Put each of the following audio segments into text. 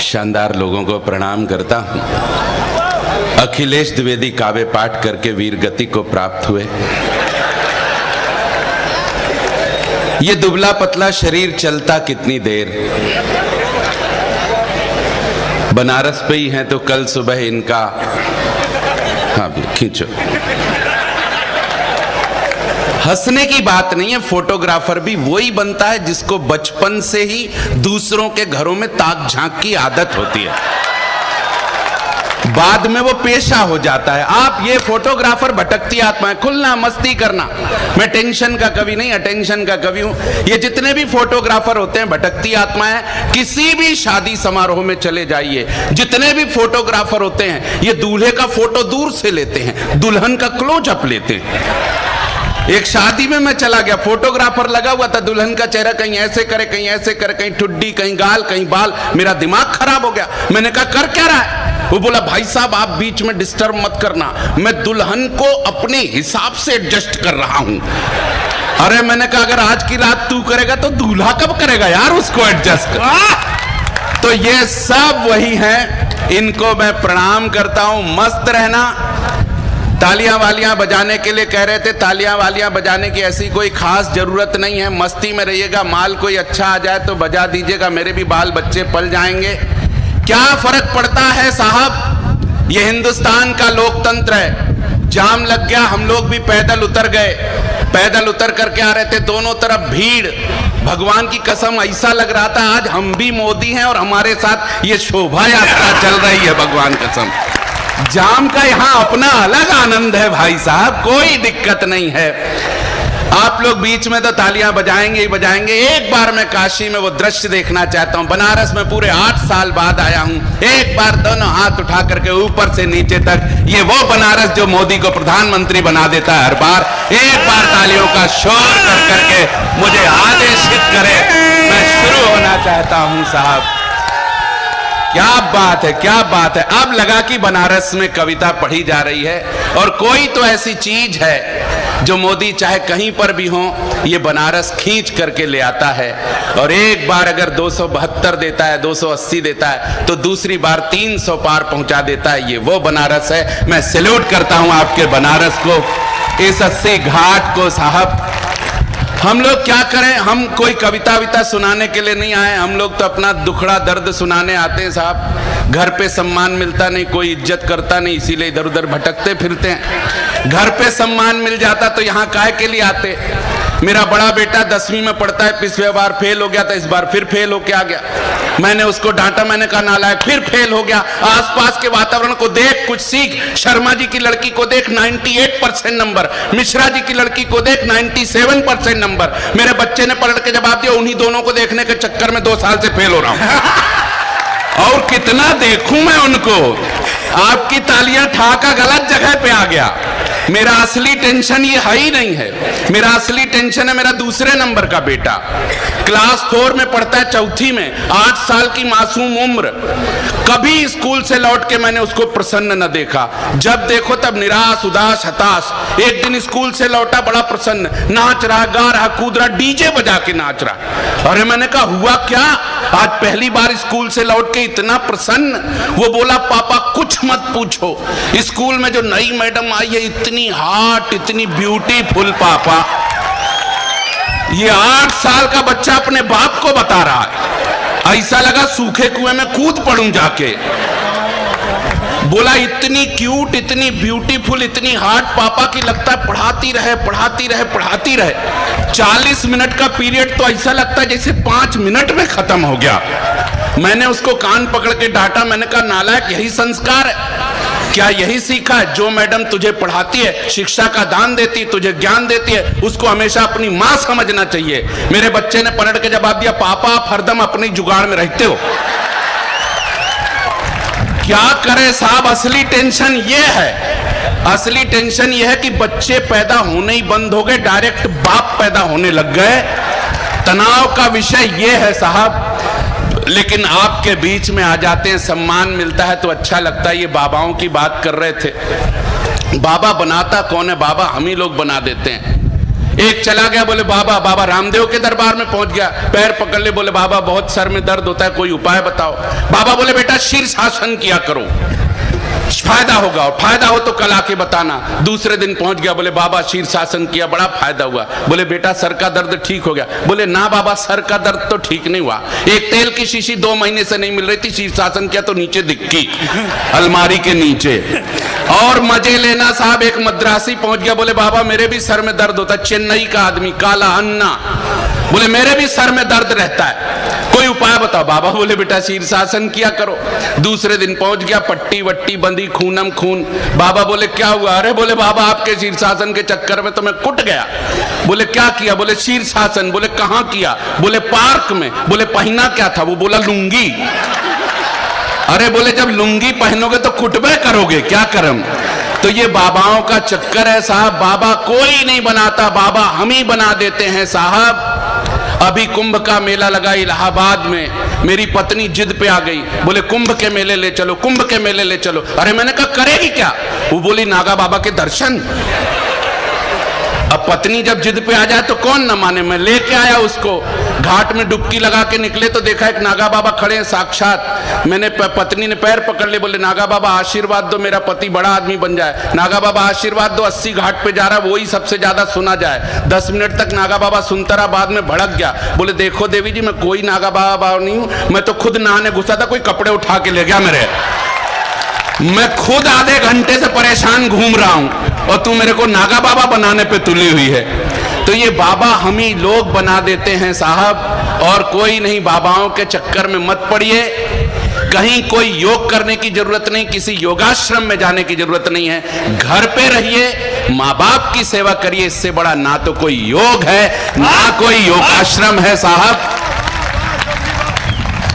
शानदार लोगों को प्रणाम करता हूं। अखिलेश द्विवेदी काव्य पाठ करके वीर गति को प्राप्त हुए। ये दुबला पतला शरीर चलता कितनी देर। बनारस पे ही हैं तो कल सुबह इनका, हाँ भी खींचो। हंसने की बात नहीं है, फोटोग्राफर भी वही बनता है जिसको बचपन से ही दूसरों के घरों में ताक झांक की आदत होती है, बाद में वो पेशा हो जाता है। आप ये फोटोग्राफर भटकती आत्मा है, खुलना मस्ती करना। मैं टेंशन का कवि नहीं, अटेंशन का कवि हूं। ये जितने भी फोटोग्राफर होते हैं भटकती आत्मा है। किसी भी शादी समारोह में चले जाइए, जितने भी फोटोग्राफर होते हैं ये दूल्हे का फोटो दूर से लेते हैं, दुल्हन का क्लोजअप लेते हैं। एक शादी में मैं चला गया, फोटोग्राफर लगा हुआ था, दुल्हन का चेहरा कहीं ऐसे करे, कहीं ऐसे करे, कहीं ठुड्डी, कहीं गाल, कहीं बाल। मेरा दिमाग खराब हो गया। मैंने कहा कर क्या रहा है? वो बोला भाई साहब आप बीच में डिस्टर्ब मत करना, मैं दुल्हन को अपने हिसाब से एडजस्ट कर रहा हूं। अरे मैंने कहा अगर आज की रात तू करेगा तो दूल्हा कब करेगा यार उसको एडजस्ट। तो ये सब वही हैं, इनको मैं प्रणाम करता हूं। मस्त रहना। तालियां वालियां बजाने के लिए कह रहे थे, तालियां वालियां बजाने की ऐसी कोई खास जरूरत नहीं है। मस्ती में रहिएगा, माल कोई अच्छा आ जाए तो बजा दीजिएगा, मेरे भी बाल बच्चे पल जाएंगे। क्या फर्क पड़ता है साहब, ये हिंदुस्तान का लोकतंत्र है। जाम लग गया, हम लोग भी पैदल उतर गए, पैदल उतर करके आ रहे थे, दोनों तरफ भीड़। भगवान की कसम ऐसा लग रहा था आज हम भी मोदी हैं और हमारे साथ ये शोभा यात्रा चल रही है। भगवान कसम, जाम का यहां अपना अलग आनंद है भाई साहब, कोई दिक्कत नहीं है। आप लोग बीच में तो तालियां बजाएंगे ही बजाएंगे। एक बार मैं काशी में वो दृश्य देखना चाहता हूं। बनारस में पूरे 8 साल बाद आया हूं। एक बार दोनों हाथ उठा करके ऊपर से नीचे तक, ये वो बनारस जो मोदी को प्रधानमंत्री बना देता है हर बार। एक बार तालियों का शोर कर करके मुझे आदेशित करे, मैं शुरू होना चाहता हूं साहब। क्या बात है, क्या बात है। अब लगा कि बनारस में कविता पढ़ी जा रही है और कोई तो ऐसी चीज है जो मोदी चाहे कहीं पर भी हो ये बनारस खींच करके ले आता है। और एक बार अगर 272 देता है, 280 देता है तो दूसरी बार 300 पार पहुंचा देता है। ये वो बनारस है। मैं सैल्यूट करता हूं आपके बनारस को, इस 80 घाट को साहब। हम लोग क्या करें, हम कोई कविता विता सुनाने के लिए नहीं आए, हम लोग तो अपना दुखड़ा दर्द सुनाने आते हैं साहब। घर पे सम्मान मिलता नहीं, कोई इज्जत करता नहीं, इसीलिए इधर उधर भटकते फिरते हैं। घर पे सम्मान मिल जाता तो यहाँ काहे के लिए आते। मेरा बड़ा बेटा 10वीं में पढ़ता है, पिछले बार फेल हो गया था, इस बार फिर फेल होके आ गया। मैंने उसको डांटा, मैंने कहा नालायक, फिर फेल हो गया। आसपास के वातावरण को देख, कुछ सीख। शर्मा जी की लड़की को देख 98% नंबर, मिश्रा जी की लड़की को देख 97% नंबर। मेरे बच्चे ने पलट के जवाब दिया, उन्हीं दोनों को देखने के चक्कर में 2 साल से फेल हो रहा हूं। और कितना देखूं मैं उनको। आपकी तालियां ठाका गलत जगह पे आ गया। मेरा असली टेंशन ये है ही नहीं है। मेरा असली टेंशन है मेरा दूसरे नंबर का बेटा, क्लास 4 में पढ़ता है, चौथी में, 8 साल की मासूम उम्र। कभी स्कूल से लौट के मैंने उसको प्रसन्न न देखा। जब देखो तब निराश, उदास, हताश। एक दिन स्कूल से लौटा बड़ा प्रसन्न, नाच रहा, गा रहा, कूद रहा, डीजे बजा के नाच रहा। अरे मैंने कहा हुआ क्या, आज पहली बार स्कूल से लौट के इतना प्रसन्न। वो बोला पापा कुछ मत पूछो, स्कूल में जो नई मैडम आई है इतनी हॉट, इतनी ब्यूटीफुल पापा। ये 8 साल का बच्चा अपने बाप को बता रहा है। ऐसा लगा सूखे कुएं में कूद पड़ूं जाके। बोला इतनी क्यूट, इतनी ब्यूटीफुल, इतनी हॉट पापा की लगता है पढ़ाती रहे पढ़ाती रहे पढ़ाती रहे। 40 मिनट का पीरियड तो ऐसा लगता है जैसे 5 मिनट में खत्म हो गया। मैंने उसको कान पकड़ के डांटा, मैंने कहा नालायक यही संस्कार है क्या, यही सीखा है? जो मैडम तुझे पढ़ाती है, शिक्षा का दान देती है, तुझे ज्ञान देती है, उसको हमेशा अपनी मां समझना चाहिए। मेरे बच्चे ने पलट के जवाब दिया, पापा आप हरदम अपनी जुगाड़ में रहते हो। क्या करे साहब, असली टेंशन ये है, असली टेंशन ये है कि बच्चे पैदा होने ही बंद हो गए, डायरेक्ट बाप पैदा होने लग गए। तनाव का विषय ये है साहब। लेकिन आपके बीच में आ जाते हैं, सम्मान मिलता है तो अच्छा लगता है। ये बाबाओं की बात कर रहे थे, बाबा बनाता कौन है? बाबा हम ही लोग बना देते हैं। एक चला गया, बोले बाबा, बाबा रामदेव के दरबार में पहुंच गया, पैर पकड़ ले, बोले बाबा बहुत सर में दर्द होता है, कोई उपाय बताओ। बाबा बोले बेटा शीर्षासन किया करो, फायदा होगा, और फायदा हो तो कल आके बताना। दूसरे दिन पहुंच गया, बोले बाबा शीर्षासन किया, बड़ा फायदा हुआ। बोले बेटा सर का दर्द ठीक हो गया? बोले ना बाबा, सर का दर्द तो ठीक नहीं हुआ, एक तेल की शीशी 2 महीने से नहीं मिल रही थी, शीर्षासन किया तो नीचे दिखी, अलमारी के नीचे। और मजे लेना साहब, एक मद्रासी पहुंच गया, बोले बाबा मेरे भी सर में दर्द होता है, चेन्नई का आदमी, काला अन्ना, बोले मेरे भी सर में दर्द रहता है, कोई उपाय बताओ। बाबा बोले बेटा शीर्षासन किया करो। दूसरे दिन पहुंच गया, पट्टी वट्टी बंधी, खूनम खून। बाबा बोले क्या हुआ? अरे बोले बाबा आपके शीर्षासन के चक्कर में तो मैं कुट गया। बोले क्या किया? बोले शीर्षासन। बोले कहां किया? बोले पार्क में। बोले पहना क्या था? वो बोला लुंगी। अरे बोले जब लुंगी पहनोगे तो कुटबे करोगे, क्या करम? तो ये बाबाओं का चक्कर है साहब, बाबा कोई नहीं बनाता, बाबा हम ही बना देते हैं साहब। अभी कुंभ का मेला लगा इलाहाबाद में, मेरी पत्नी जिद पे आ गई, बोले कुंभ के मेले ले चलो, कुंभ के मेले ले चलो। अरे मैंने कहा करेगी क्या? वो बोली नागा बाबा के दर्शन। अब पत्नी जब जिद पे आ जाए तो कौन न माने। मैं लेके आया उसको, घाट में डुबकी लगा के निकले तो देखा एक नागा बाबा खड़े हैं साक्षात। मैंने पत्नी ने पैर पकड़ ले, बोले नागा बाबा आशीर्वाद दो, मेरा पति बड़ा आदमी बन जाए। नागा बाबा आशीर्वाद दो, 80 घाट पे जा रहा, वही सबसे ज्यादा सुना जाए। 10 मिनट तक नागा बाबा सुनता रहा, बाद में भड़क गया, बोले देखो देवी जी मैं कोई नागा बाबा नहीं हूं, मैं तो खुद नहाने घुसा था, कोई कपड़े उठा के ले गया मेरे, मैं खुद आधे घंटे से परेशान घूम रहा हूं और तू मेरे को नागा बाबा बनाने पे तुली हुई है। तो ये बाबा हम ही लोग बना देते हैं साहब, और कोई नहीं। बाबाओं के चक्कर में मत पड़िए, कहीं कोई योग करने की जरूरत नहीं, किसी योगाश्रम में जाने की जरूरत नहीं है, घर पे रहिए, माँ बाप की सेवा करिए, इससे बड़ा ना तो कोई योग है ना कोई योगाश्रम है साहब।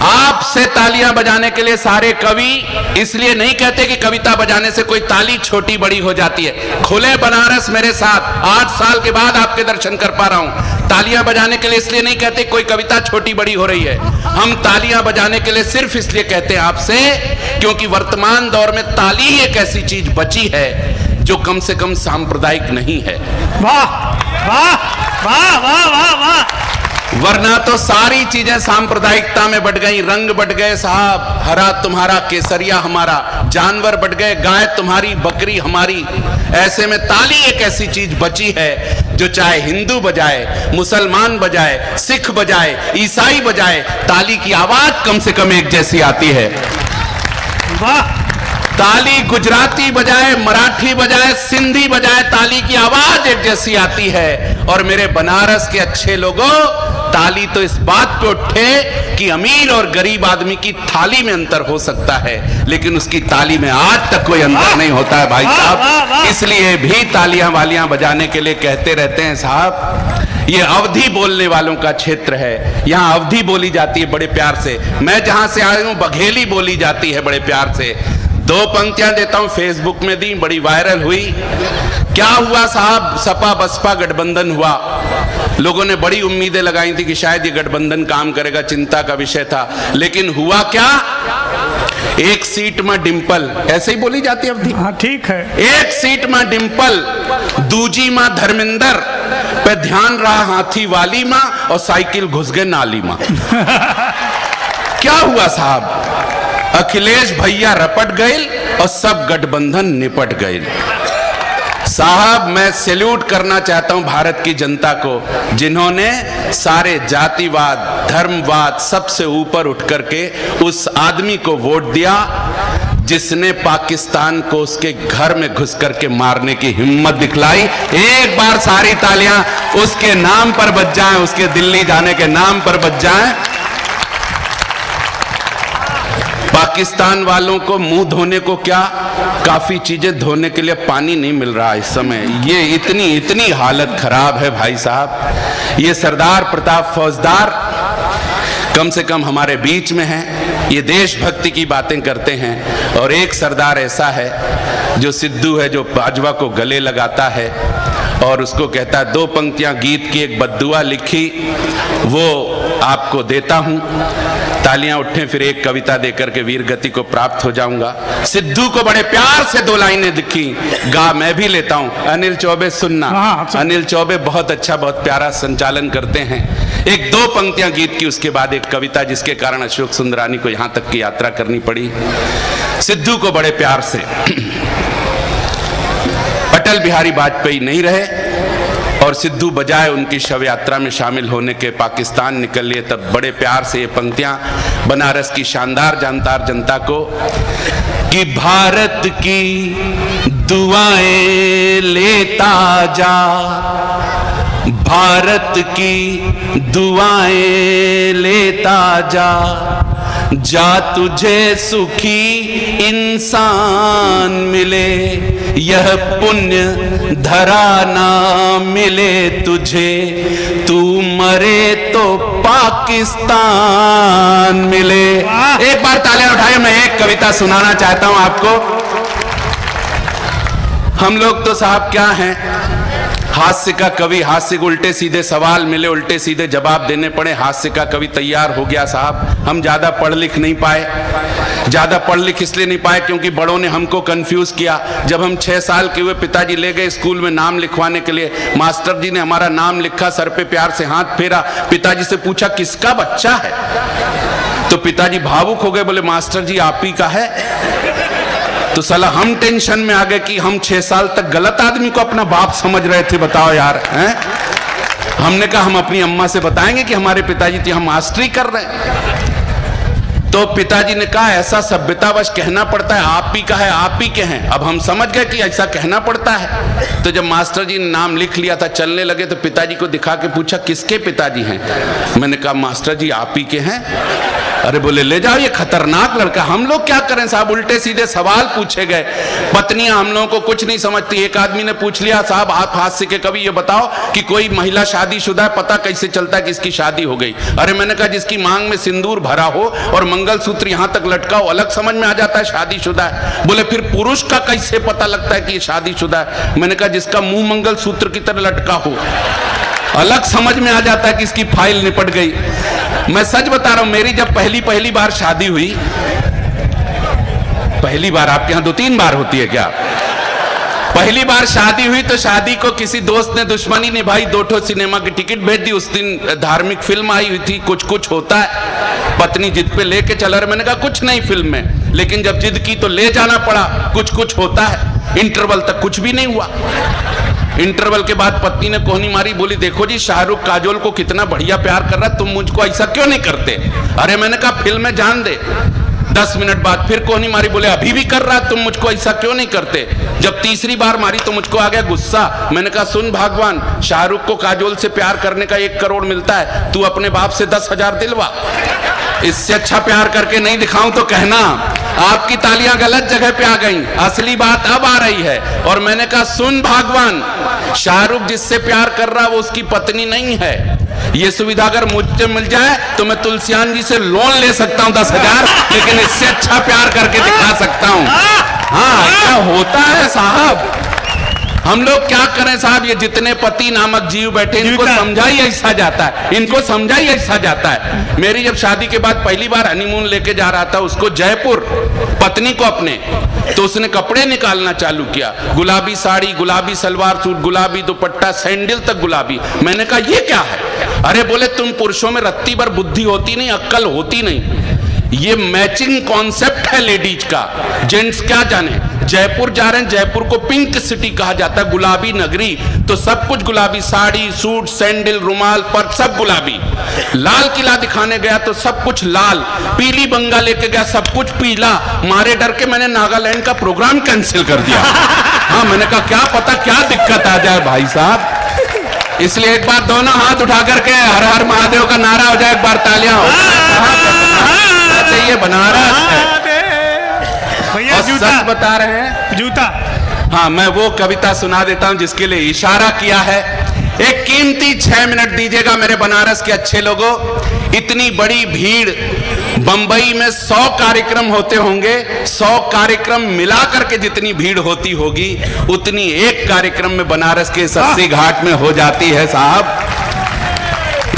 आपसे तालियां बजाने के लिए सारे कवि इसलिए नहीं कहते कि कविता बजाने से कोई ताली छोटी बड़ी हो जाती है। खुले बनारस मेरे साथ, 8 साल के बाद आपके दर्शन कर पा रहा हूं। तालियां बजाने के लिए इसलिए नहीं कहते कोई कविता छोटी बड़ी हो रही है, हम तालियां बजाने के लिए सिर्फ इसलिए कहते हैं आपसे क्योंकि वर्तमान दौर में ताली एक ऐसी चीज बची है जो कम से कम सांप्रदायिक नहीं है। वाह वाह वाह वाह वाह वाह। वरना तो सारी चीजें सांप्रदायिकता में बढ़ गई, रंग बढ़ गए साहब, हरा तुम्हारा केसरिया हमारा, जानवर बढ़ गए, गाय तुम्हारी बकरी हमारी। ऐसे में ताली एक ऐसी चीज बची है जो चाहे हिंदू बजाए, मुसलमान बजाए, सिख बजाए, ईसाई बजाए, ताली की आवाज कम से कम एक जैसी आती है। वाह। ताली गुजराती बजाए, मराठी बजाए, सिंधी बजाए, ताली की आवाज एक जैसी आती है। और मेरे बनारस के अच्छे लोगों, ताली तो इस बात पे उठे कि अमीर और गरीब आदमी की थाली में अंतर हो सकता है, लेकिन उसकी ताली में आज तक कोई अंतर नहीं होता है भाई साहब। इसलिए भी तालियां वालियां बजाने के लिए कहते रहते हैं साहब। ये अवधी बोलने वालों का क्षेत्र है, यहाँ अवधी बोली जाती है बड़े प्यार से। मैं जहां से आया हूं बघेली बोली जाती है बड़े प्यार से। 2 पंक्तियां देता हूं, फेसबुक में दी, बड़ी वायरल हुई। क्या हुआ साहब, सपा बसपा गठबंधन हुआ, लोगों ने बड़ी उम्मीदें लगाई थी कि शायद ये गठबंधन काम करेगा, चिंता का विषय था। लेकिन हुआ क्या, एक सीट में डिंपल, ऐसे ही बोली जाती है अवधि, हाँ ठीक है, एक सीट में डिंपल, दूजी मां धर्मेंद्र पे ध्यान रहा हाथी वाली मां और साइकिल घुस गए नाली मां। क्या हुआ साहब, अखिलेश भैया रपट गए और सब गठबंधन निपट गए। साहब मैं सैल्यूट करना चाहता हूं भारत की जनता को, जिन्होंने सारे जातिवाद, धर्मवाद सबसे ऊपर उठ करके उस आदमी को वोट दिया जिसने पाकिस्तान को उसके घर में घुस करके मारने की हिम्मत दिखलाई। एक बार सारी तालियां उसके नाम पर बज जाएं, उसके दिल्ली जाने के नाम पर बज जाएं। पाकिस्तान वालों को मुंह धोने को क्या, काफी चीजें धोने के लिए पानी नहीं मिल रहा इस समय। ये इतनी हालत खराब है भाई साहब। ये सरदार प्रताप फौजदार कम से कम हमारे बीच में हैं, ये देशभक्ति की बातें करते हैं। और एक सरदार ऐसा है जो सिद्धू है, जो बाजवा को गले लगाता है और उसको कहता है 2 पंक्तियां गीत की एक बद्दुआ लिखी, वो आपको देता हूं। तालियां उठें, फिर एक कविता देकर के वीर गति को प्राप्त हो जाऊंगा। सिद्धू को बड़े प्यार से 2 लाइनें दिखी, गा मैं भी लेता हूं। अनिल चौबे सुनना, अनिल चौबे बहुत अच्छा, बहुत प्यारा संचालन करते हैं। 1-2 पंक्तियां गीत की, उसके बाद एक कविता, जिसके कारण अशोक सुंदरानी को यहां तक की यात्रा करनी पड़ी। सिद्धू को बड़े प्यार से, अटल बिहारी वाजपेयी नहीं रहे और सिद्धू बजाय उनकी शव यात्रा में शामिल होने के पाकिस्तान निकल लिए, तब बड़े प्यार से ये पंक्तियां बनारस की शानदार जानदार जनता को कि भारत की दुआएं लेता जा, भारत की दुआएं लेता जा, जा तुझे सुखी इंसान मिले, यह पुण्य धरा ना मिले तुझे, तू मरे तो पाकिस्तान मिले। एक बार तालियां उठाइए, मैं एक कविता सुनाना चाहता हूं आपको। हम लोग तो साहब क्या हैं, हास्य का कवि, हास्य को उल्टे सीधे सवाल मिले, उल्टे सीधे जवाब देने पड़े, हास्य का कवि तैयार हो गया साहब। हम ज्यादा पढ़ लिख नहीं पाए, ज्यादा पढ़ लिख इसलिए नहीं पाए क्योंकि बड़ों ने हमको कंफ्यूज किया। जब हम 6 साल के हुए, पिताजी ले गए स्कूल में नाम लिखवाने के लिए, मास्टर जी ने हमारा नाम लिखा, सर पे प्यार से हाथ फेरा, पिताजी से पूछा किसका बच्चा है, तो पिताजी भावुक हो गए, बोले मास्टर जी आप ही का है। तो साला हम टेंशन में आ गए कि हम 6 साल तक गलत आदमी को अपना बाप समझ रहे थे, बताओ यार हैं? हमने कहा हम अपनी अम्मा से बताएंगे कि हमारे पिताजी थी, हम मास्टरी कर रहे हैं। तो पिताजी ने कहा ऐसा सभ्यतावश कहना पड़ता है, आप ही का है, आप ही के हैं। अब हम समझ गए कि ऐसा कहना पड़ता है। तो जब मास्टर जी ने नाम लिख लिया था, चलने लगे, तो पिताजी को दिखा के पूछा किसके पिताजी हैं। मैंने कहा मास्टर जी आप ही के हैं। अरे बोले ले जाओ, ये खतरनाक लड़का। हम लोग क्या करें साहब, उल्टे सीधे सवाल पूछे गए। पत्नियां हम लोगों को कुछ नहीं समझती। एक आदमी ने पूछ लिया साहब आप हास्य के कवि ये बताओ कि कोई महिला शादीशुदा है, पता कैसे चलता है कि इसकी शादी हो गई। अरे मैंने कहा जिसकी मांग में सिंदूर भरा हो और मंगलसूत्र यहां तक लटका हो, अलग समझ में आ जाता है शादीशुदा है। बोले फिर पुरुष का कैसे पता लगता है कि ये शादीशुदा है। मैंने कहा जिसका मुंह मंगलसूत्र की तरह लटका हो, अलग समझ में आ जाता है कि इसकी फाइल निपट गई। मैं सच बता रहा हूं, मेरी जब पहली बार शादी हुई, पहली बार आपके यहां 2-3 बार होती है क्या? पहली बार शादी हुई तो शादी को किसी दोस्त ने दुश्मनी निभाई, 2 ठो सिनेमा की टिकट भेज दी। उस दिन धार्मिक फिल्म आई हुई थी, कुछ कुछ होता है। पत्नी जिद पे लेके चला रहे, मैंने कहा कुछ नहीं फिल्म में, लेकिन जब जिद की तो ले जाना पड़ा, कुछ कुछ होता है। इंटरवल तक कुछ भी नहीं हुआ। इंटरवल के बाद पत्नी ने कोहनी मारी, बोली देखो जी शाहरुख काजोल को कितना बढ़िया प्यार कर रहा है, तुम मुझको ऐसा क्यों नहीं करते। अरे मैंने कहा फिल्म में जान दे। 10 मिनट बाद फिर कोहनी मारी, बोले अभी भी कर रहा है, तुम मुझको ऐसा क्यों नहीं करते। जब तीसरी बार मारी तो मुझको आ गया गुस्सा। मैंने कहा सुन भगवान, शाहरुख को काजोल से प्यार करने का 1 करोड़ मिलता है, तू अपने बाप से 10,000 दिलवा। इससे अच्छा प्यार करके नहीं दिखाऊं तो कहना। आपकी तालियां गलत जगह पे आ गई, असली बात अब आ रही है। और मैंने कहा सुन भगवान, शाहरुख जिससे प्यार कर रहा है वो उसकी पत्नी नहीं है। ये सुविधा अगर मुझसे मिल जाए तो मैं तुलसियान जी से लोन ले सकता हूं 10,000, लेकिन इससे अच्छा प्यार करके दिखा सकता हूं। हाँ ऐसा होता है साहब। हम लोग क्या करें साहब, ये जितने पति नामक जीव बैठे इनको समझा ही ऐसा जाता है, इनको समझा ही ऐसा जाता है। मेरी जब शादी के बाद पहली बार हनीमून लेके जा रहा था उसको जयपुर, पत्नी को अपने, तो उसने कपड़े निकालना चालू किया। गुलाबी साड़ी, गुलाबी सलवार सूट, गुलाबी दुपट्टा, सैंडल तक गुलाबी। मैंने कहा ये क्या है। अरे बोले तुम पुरुषों में रत्ती भर बुद्धि होती नहीं, अक्ल होती नहीं। ये मैचिंग कॉन्सेप्ट है लेडीज का, जेंट्स क्या जाने। जयपुर जा रहे हैं, जयपुर को पिंक सिटी कहा जाता है, गुलाबी नगरी, तो सब कुछ गुलाबी, साड़ी सूट सैंडल रुमाल पर सब गुलाबी। लाल किला दिखाने गया तो सब कुछ लाल, पीली बंगा लेके गया सब कुछ पीला। मारे डर के मैंने नागालैंड का प्रोग्राम कैंसिल कर दिया। हाँ मैंने कहा क्या पता क्या दिक्कत आ जाए भाई साहब। इसलिए एक बार दोनों हाथ उठा करके हर हर महादेव का नारा हो जाए, एक बार तालियां हो चाहिए। बनारस भैया जूता बता रहे हैं, जूता। हाँ मैं वो कविता सुना देता हूं जिसके लिए इशारा किया है। एक कीमती 6 मिनट दीजिएगा मेरे बनारस के अच्छे लोगों। इतनी बड़ी भीड़, बंबई में 100 कार्यक्रम होते होंगे, 100 कार्यक्रम मिला करके जितनी भीड़ होती होगी उतनी एक कार्यक्रम में बनारस के 80 घाट में हो जाती है साहब।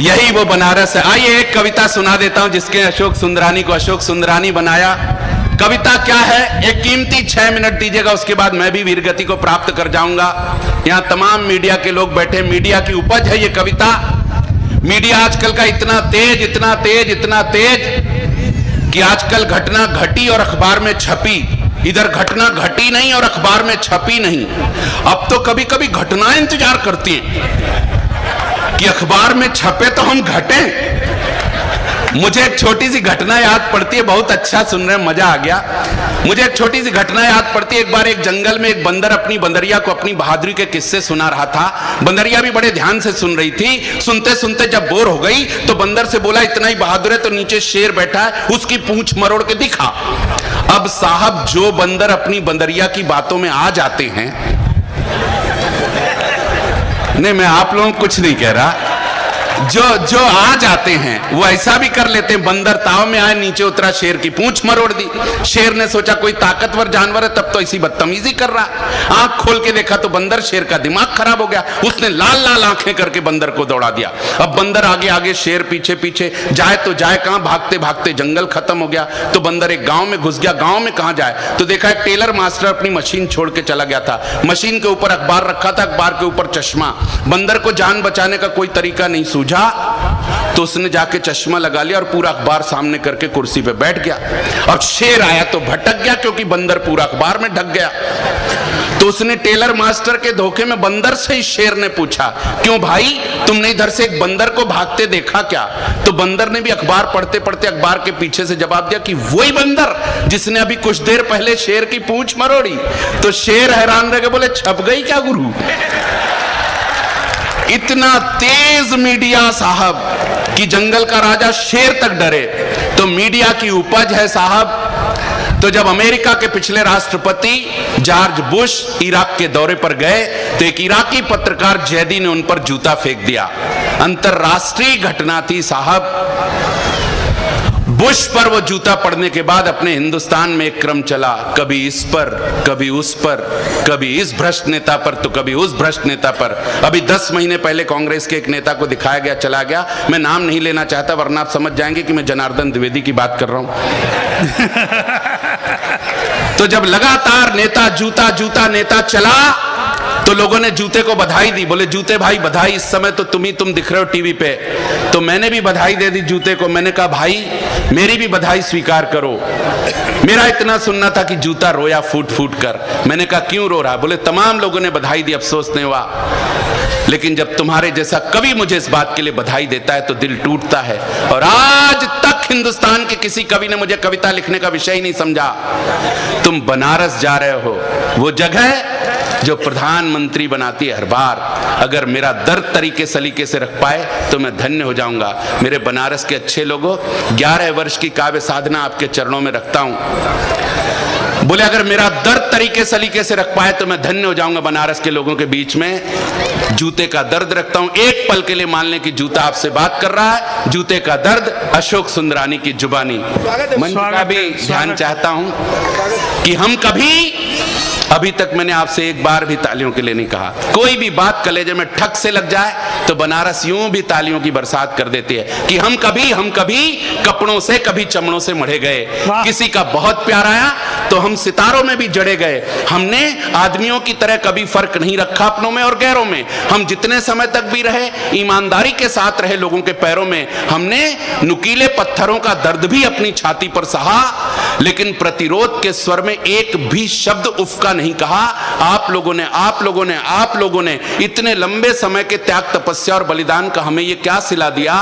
यही वो बनारस है। आइए एक कविता सुना देता हूं जिसके अशोक सुंदरानी को अशोक सुंदरानी बनाया। कविता क्या है, एक कीमती 6 मिनट दीजिएगा, उसके बाद मैं भी वीरगति को प्राप्त कर जाऊंगा। यहां तमाम मीडिया के लोग बैठे, मीडिया की उपज है ये कविता। मीडिया आजकल का इतना तेज इतना तेज इतना तेज कि आजकल घटना घटी और अखबार में छपी, इधर घटना घटी नहीं और अखबार में छपी नहीं। अब तो कभी कभी घटनाएं इंतजार करती हैं कि अखबार में छपे तो हम घटें। मुझे एक छोटी सी घटना याद पड़ती है, बहुत अच्छा सुन रहे हैं, मजा आ गया। मुझे एक छोटी सी घटना याद पड़ती है। एक बार एक जंगल में एक बंदर अपनी बंदरिया को अपनी बहादुरी के किस्से सुना रहा था। बंदरिया भी बड़े ध्यान से सुन रही थी। सुनते सुनते जब बोर हो गई तो बंदर से बोला, इतना ही बहादुर है तो नीचे शेर बैठा है, उसकी पूंछ मरोड़ के दिखा। अब साहब, जो बंदर अपनी बंदरिया की बातों में आ जाते हैं, नहीं मैं आप लोगों को कुछ नहीं कह रहा, जो आ जाते हैं वो ऐसा भी कर लेते हैं। बंदर ताव में आए, नीचे उतरा, शेर की पूंछ मरोड़ दी। शेर ने सोचा कोई ताकतवर जानवर है, तब तो ऐसी बदतमीजी कर रहा। आंख खोल के देखा तो बंदर, शेर का दिमाग खराब हो गया। उसने लाल लाल आंखें करके बंदर को दौड़ा दिया। अब बंदर आगे आगे, शेर पीछे पीछे, जाए तो जाए कहां, भागते भागते जंगल खत्म हो गया। तो बंदर एक गांव में घुस गया। गांव में कहां जाए तो देखा एक टेलर मास्टर अपनी मशीन छोड़ के चला गया था। मशीन के ऊपर अखबार रखा था, अखबार के ऊपर चश्मा। बंदर को जान बचाने का कोई तरीका नहीं सूझा तो उसने जाके चश्मा लगा लिया और पूरा अखबार सामने करके कुर्सी पे बैठ गया। और शेर आया तो भटक गया क्योंकि बंदर पूरा अखबार में ढक गया। तो उसने टेलर मास्टर के धोखे में बंदर से ही शेर ने पूछा, क्यों भाई, तुमने इधर से एक बंदर को भागते देखा क्या? तो बंदर ने भी अखबार पढ़ते पढ़ते अखबार के पीछे से जवाब दिया कि वही बंदर जिसने अभी कुछ देर पहले शेर की पूंछ मरोड़ी। तो शेर हैरान रह के बोले, छप गई क्या गुरु? इतना तेज मीडिया साहब कि जंगल का राजा शेर तक डरे। तो मीडिया की उपज है साहब। तो जब अमेरिका के पिछले राष्ट्रपति जॉर्ज बुश इराक के दौरे पर गए तो एक इराकी पत्रकार जैदी ने उन पर जूता फेंक दिया। अंतरराष्ट्रीय घटना थी साहब। बुश पर वो जूता पड़ने के बाद अपने हिंदुस्तान में एक क्रम चला, कभी इस पर, कभी उस पर, कभी इस भ्रष्ट नेता पर तो कभी उस भ्रष्ट नेता पर। अभी 10 महीने पहले कांग्रेस के एक नेता को दिखाया गया, चला गया। मैं नाम नहीं लेना चाहता वरना आप समझ जाएंगे कि मैं जनार्दन द्विवेदी की बात कर रहा हूं। तो जब लगातार नेता जूता जूता नेता चला तो लोगों ने जूते को बधाई दी। बोले, जूते भाई बधाई, इस समय तो तुम दिख रहे हो टीवी पे। तो मैंने भी बधाई दे दी जूते को। मैंने कहा, भाई मेरी भी बधाई स्वीकार करो। मेरा इतना सुनना था कि जूता रोया फूट फूट कर। मैंने कहा, क्यों रो रहा? बोले, तमाम लोगों ने बधाई दी, अफसोस नहीं हुआ, लेकिन जब तुम्हारे जैसा कवि मुझे इस बात के लिए बधाई देता है तो दिल टूटता है। और आज तक हिंदुस्तान के किसी कवि ने मुझे कविता लिखने का विषय ही नहीं समझा। तुम बनारस जा रहे हो, वो जगह जो प्रधानमंत्री बनाती है हर बार। अगर मेरा दर्द तरीके सलीके से रख पाए तो मैं धन्य हो जाऊंगा। मेरे बनारस के अच्छे लोगों, 11 वर्ष की काव्य साधना आपके चरणों में रखता हूं। बोले, अगर मेरा दर्द तरीके सलीके से रख पाए तो मैं धन्य हो जाऊंगा। बनारस के लोगों के बीच में जूते का दर्द रखता हूं। एक पल के लिए मान लें कि जूता आपसे बात कर रहा है। जूते का दर्द, अशोक सुंदरानी की जुबानी। मंच का भी ध्यान चाहता हूं कि हम कभी, अभी तक मैंने आपसे एक बार भी तालियों के लिए नहीं कहा। कोई भी बात कलेजे में ठक से लग जाए तो बनारस यूं भी तालियों की बरसात कर देती है कि हम कभी कपड़ों से, कभी चमड़ों से मढ़े गए। किसी का बहुत प्यार आया तो हम सितारों में भी जड़े गए। हमने आदमियों की तरह कभी फर्क नहीं रखा अपनों में और गैरों में। हम जितने समय तक भी रहे, ईमानदारी के साथ रहे लोगों के पैरों में। हमने नुकीले पत्थरों का दर्द भी अपनी छाती पर सहा, लेकिन प्रतिरोध के स्वर में एक भी शब्द उफ का नहीं कहा। आप लोगों ने इतने लंबे समय के त्याग, तपस्या और बलिदान का हमें ये क्या सिला दिया?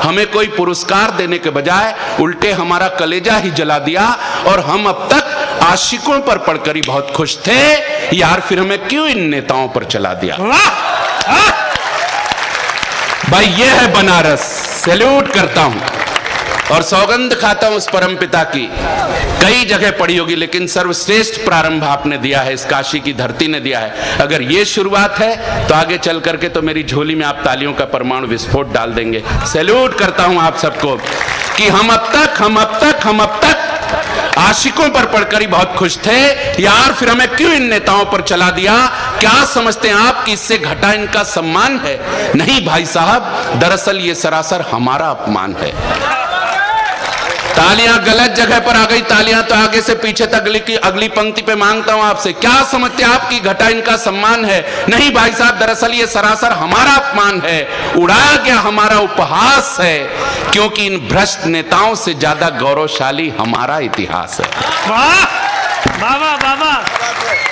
हमें कोई पुरस्कार देने के बजाय उल्टे हमारा कलेजा ही जला दिया। और हम अब तक आशिकों पर पढ़कर ही बहुत खुश थे यार, फिर हमें क्यों इन नेताओं पर चला दिया? भाई ये है बनारस, सैल्यूट करता हूं और सौगंध खाता हूं उस परमपिता की। कई जगह पड़ी होगी लेकिन सर्वश्रेष्ठ प्रारंभ आपने दिया है, इस काशी की धरती ने दिया है। अगर ये शुरुआत है तो आगे चल करके तो मेरी झोली में आप तालियों का परमाणु विस्फोट डाल देंगे। सैल्यूट करता हूं आप सबको कि हम अब तक आशिकों पर पढ़कर ही बहुत खुश थे यार, फिर हमें क्यों इन नेताओं पर चला दिया? क्या समझते हैं आप कि इससे घटा इनका सम्मान है? नहीं भाई साहब, दरअसल ये सरासर हमारा अपमान है। तालियां गलत जगह पर आ गई, तालियां तो आगे से पीछे तक अगली पंक्ति पे मांगता हूं आपसे, क्या समझते हैं आप कि घटा इनका सम्मान है? नहीं भाई साहब, दरअसल ये सरासर हमारा अपमान है, उड़ाया गया हमारा उपहास है, क्योंकि इन भ्रष्ट नेताओं से ज्यादा गौरवशाली हमारा इतिहास है। वाह वाह वाह वाह।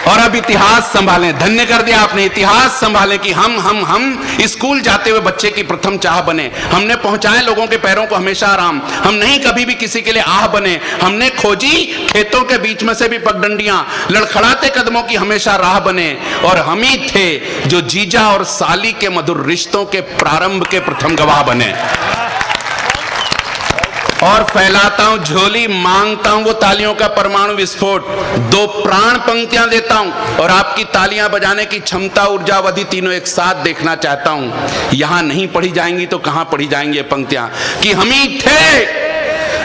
और अब इतिहास संभालें, धन्य कर दिया आपने, इतिहास संभालें कि हम स्कूल जाते हुए बच्चे की प्रथम चाह बने, हमने पहुंचाए लोगों के पैरों को हमेशा आराम, हम नहीं कभी भी किसी के लिए आह बने, हमने खोजी खेतों के बीच में से भी पगडंडियां, लड़खड़ाते कदमों की हमेशा राह बने, और हम ही थे जो जीजा और साली के मधुर रिश्तों के प्रारंभ के प्रथम गवाह बने। और फैलाता हूं झोली, मांगता हूं वो तालियों का परमाणु विस्फोट, दो प्राण पंक्तियां देता हूं और आपकी तालियां बजाने की क्षमता, ऊर्जा, अवधि तीनों एक साथ देखना चाहता हूं। यहां नहीं पढ़ी जाएंगी तो कहां पढ़ी जाएंगी ये पंक्तियां, कि हम ही थे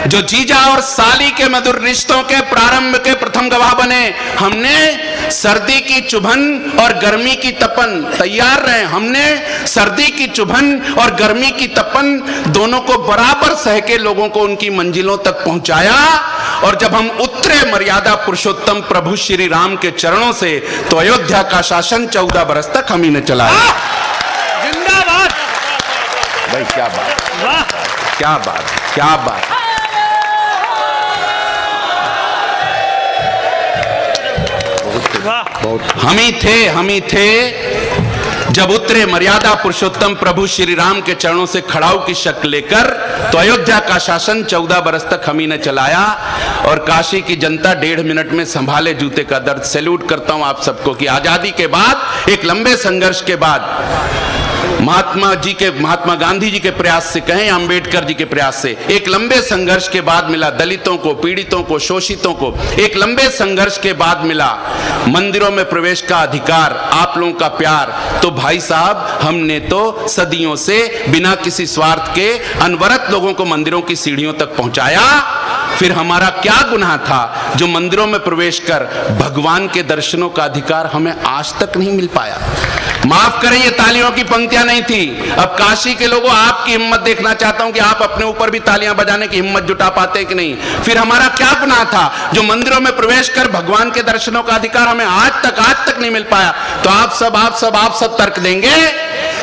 जो जीजा और साली के मधुर रिश्तों के प्रारंभ के प्रथम गवाह बने। हमने सर्दी की चुभन और गर्मी की तपन, तैयार रहे, हमने सर्दी की चुभन और गर्मी की तपन दोनों को बराबर सह के लोगों को उनकी मंजिलों तक पहुंचाया। और जब हम उतरे मर्यादा पुरुषोत्तम प्रभु श्री राम के चरणों से, तो अयोध्या का शासन 14 बरस तक हम ही ने चलाया। जिंदाबाद भाई, क्या बात, वाह, क्या बात, क्या बात। हम ही थे जब उतरे मर्यादा पुरुषोत्तम प्रभु श्री राम के चरणों से खड़ाऊ की शक्ल लेकर, तो अयोध्या का शासन 14 बरस तक हम ही ने चलाया। और काशी की जनता 1.5 मिनट में संभाले जूते का दर्द। सैल्यूट करता हूं आप सबको कि आजादी के बाद, एक लंबे संघर्ष के बाद, महात्मा गांधी जी के प्रयास से कहें, अंबेडकर जी के प्रयास से, एक लंबे संघर्ष के बाद मिला दलितों को, पीड़ितों को, शोषितों को, एक लंबे संघर्ष के बाद मिला मंदिरों में प्रवेश का अधिकार, आप लोगों का प्यार। तो भाई साहब, हमने तो सदियों से बिना किसी स्वार्थ के अनवरत लोगों को मंदिरों की सीढ़ियों तक पहुंचाया। फिर हमारा क्या गुनाह था जो मंदिरों में प्रवेश कर भगवान के दर्शनों का अधिकार हमें आज तक नहीं मिल पाया? माफ करें, ये तालियों की पंक्तियां नहीं थी। अब काशी के लोगों, आपकी हिम्मत देखना चाहता हूं कि आप अपने ऊपर भी तालियां बजाने की हिम्मत जुटा पाते हैं कि नहीं। फिर हमारा क्या गुनाह था जो मंदिरों में प्रवेश कर भगवान के दर्शनों का अधिकार हमें आज तक नहीं मिल पाया? तो आप सब तर्क देंगे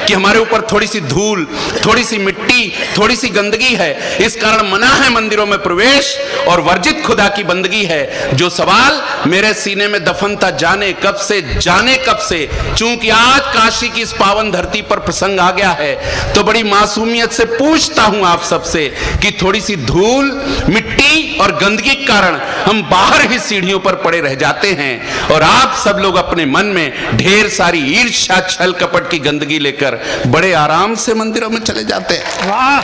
कि हमारे ऊपर थोड़ी सी धूल, थोड़ी सी मिट्टी, थोड़ी सी गंदगी है, इस कारण मना है मंदिरों में प्रवेश और वर्जित खुदा की बंदगी है। जो सवाल मेरे सीने में दफन था जाने कब से, चूंकि आज काशी की इस पावन धरती पर प्रसंग आ गया है, तो बड़ी मासूमियत से पूछता हूं आप सबसे कि थोड़ी सी धूल, मिट्टी और गंदगी के कारण हम बाहर ही सीढ़ियों पर पड़े रह जाते हैं, और आप सब लोग अपने मन में ढेर सारी ईर्ष्या, छल कपट की गंदगी लेकर बड़े आराम से मंदिरों में चले जाते हैं। वाह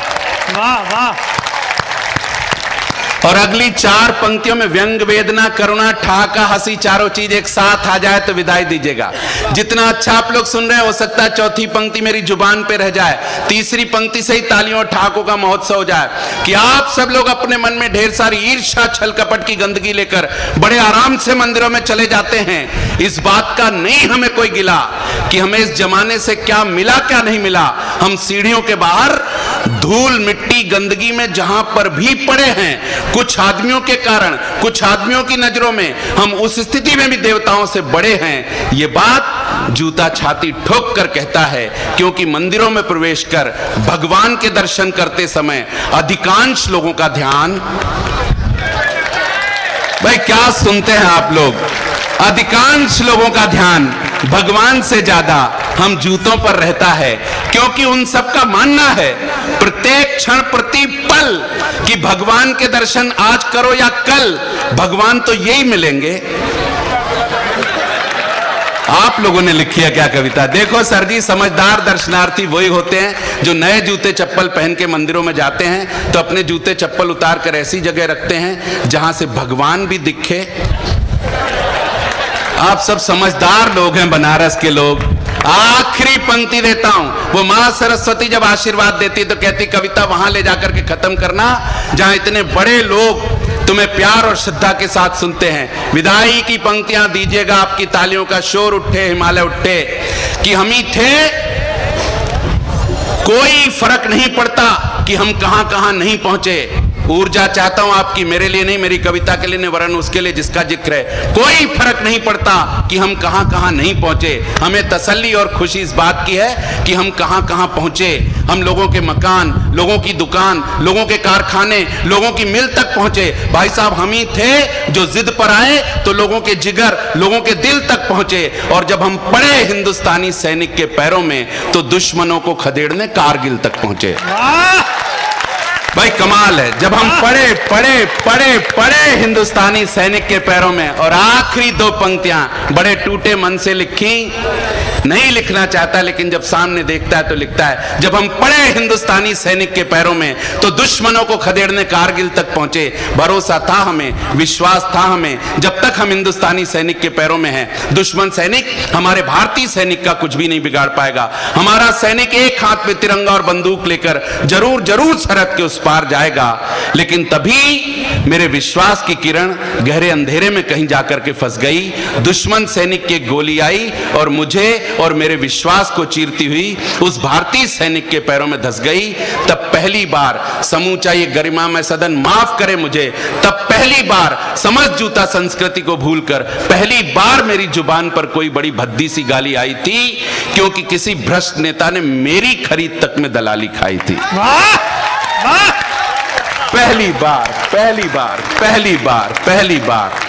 वाह वाह। और अगली 4 पंक्तियों में व्यंग, वेदना, करुणा, ठहाका, हंसी, चारों चीज एक साथ आ जाए तो विदाई दीजिएगा। जितना अच्छा आप लोग सुन रहे हैं, हो सकता है चौथी पंक्ति मेरी जुबान पे रह जाए, तीसरी पंक्ति से ही तालियों और ठहाकों का महोत्सव हो जाए कि आप सब लोग अपने मन में ढेर सारी ईर्ष्या, छल कपट की गंदगी लेकर बड़े आराम से मंदिरों में चले जाते हैं। इस बात का नहीं हमें कोई गिला कि हमें इस जमाने से क्या मिला क्या नहीं मिला। हम सीढ़ियों के बाहर धूल, मिट्टी, गंदगी में जहां पर भी पड़े हैं, कुछ आदमियों के कारण, कुछ आदमियों की नजरों में हम उस स्थिति में भी देवताओं से बड़े हैं। ये बात जूता छाती ठोक कर कहता है, क्योंकि मंदिरों में प्रवेश कर भगवान के दर्शन करते समय अधिकांश लोगों का ध्यान, भाई क्या सुनते हैं आप लोग, अधिकांश लोगों का ध्यान भगवान से ज्यादा हम जूतों पर रहता है, क्योंकि उन सब का मानना है प्रत्येक क्षण, प्रति पल कि भगवान के दर्शन आज करो या कल, भगवान तो यही मिलेंगे। आप लोगों ने लिखी है क्या कविता? देखो सर जी, समझदार दर्शनार्थी वही होते हैं जो नए जूते चप्पल पहन के मंदिरों में जाते हैं तो अपने जूते चप्पल उतार कर ऐसी जगह रखते हैं जहां से भगवान भी दिखे। आप सब समझदार लोग हैं, बनारस के लोग। आखिरी पंक्ति देता हूं, वो मां सरस्वती जब आशीर्वाद देती तो कहती कविता वहां ले जाकर के खत्म करना जहां इतने बड़े लोग तुम्हें प्यार और श्रद्धा के साथ सुनते हैं। विदाई की पंक्तियां दीजिएगा, आपकी तालियों का शोर उठे, हिमालय उठे कि हम ही थे, कोई फर्क नहीं पड़ता कि हम कहां कहां नहीं पहुंचे। ऊर्जा चाहता हूं आपकी, मेरे लिए नहीं, मेरी कविता के लिए नहीं, वरन उसके लिए जिसका जिक्र है। कोई फर्क नहीं पड़ता कि हम कहां कहां नहीं पहुंचे। हमें तसल्ली और खुशी इस बात की है कि हम कहां कहां पहुंचे। हम लोगों के मकान, लोगों की दुकान, लोगों के कारखाने, लोगों की मिल तक पहुंचे। भाई साहब, हम ही थे जो जिद पर आए तो लोगों के जिगर, लोगों के दिल तक पहुंचे। और जब हम पड़े हिंदुस्तानी सैनिक के पैरों में तो दुश्मनों को खदेड़ने कारगिल तक पहुंचे। भाई कमाल है। जब हम पड़े पड़े पड़े पड़े हिंदुस्तानी सैनिक के पैरों में। और आखिरी दो पंक्तियां बड़े टूटे मन से लिखी, नहीं लिखना चाहता लेकिन जब सामने देखता है तो लिखता है। जब हम पड़े हिंदुस्तानी सैनिक के पैरों में तो दुश्मनों को खदेड़ने कारगिल तक पहुंचे। भरोसा था हमें, विश्वास था हमें, जब तक हम हिंदुस्तानी सैनिक के पैरों में हैं, दुश्मन सैनिक हमारे भारतीय सैनिक का कुछ भी नहीं बिगाड़ पाएगा। हमारा सैनिक एक हाथ में तिरंगा और बंदूक लेकर जरूर जरूर सरहद के उस पार जाएगा। लेकिन तभी मेरे विश्वास की किरण गहरे अंधेरे में कहीं जाकर के फंस गई। दुश्मन सैनिक की गोली आई और मुझे और मेरे विश्वास को चीरती हुई उस भारतीय सैनिक के पैरों में धंस गई। तब पहली बार समूचा ये गरिमामय सदन माफ करे मुझे, तब पहली बार समझ जूता संस्कृति को भूलकर पहली बार मेरी जुबान पर कोई बड़ी भद्दी सी गाली आई थी, क्योंकि किसी भ्रष्ट नेता ने मेरी खरीद तक में दलाली खाई थी। वाह वाह, पहली बार, पहली बार, पहली बार, पहली बार।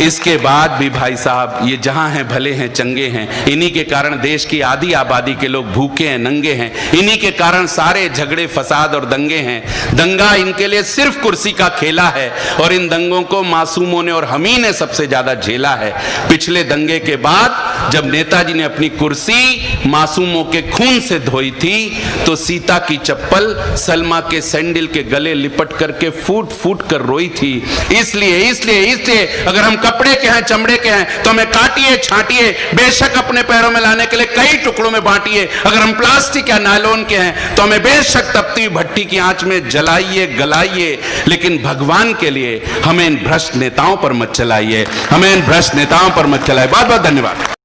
इसके बाद भी भाई साहब, ये जहां हैं भले हैं चंगे हैं। इन्हीं के कारण देश की आधी आबादी के लोग भूखे हैं, नंगे हैं। इन्हीं के कारण सारे झगड़े, फसाद और दंगे हैं। दंगा इनके लिए सिर्फ कुर्सी का खेला है और इन दंगों को मासूमों ने और हम ही ने सबसे ज्यादा झेला है। पिछले दंगे के बाद जब नेताजी ने अपनी कुर्सी मासूमों के खून से धोई थी तो सीता की चप्पल सलमा के सैंडल के गले लिपट करके फूट फूट कर रोई थी। इसलिए अगर हम कपड़े के हैं, चमड़े के हैं, तो हमें काटिए, छांटिए, बेशक अपने पैरों में लाने के लिए कई टुकड़ों में बांटिए। अगर हम प्लास्टिक या नायलॉन के हैं तो हमें बेशक तपती भट्टी की आंच में जलाइए, गलाइए, लेकिन भगवान के लिए हमें इन भ्रष्ट नेताओं पर मत चलाइए, हमें इन भ्रष्ट नेताओं पर मत चलाइए। बहुत बहुत धन्यवाद।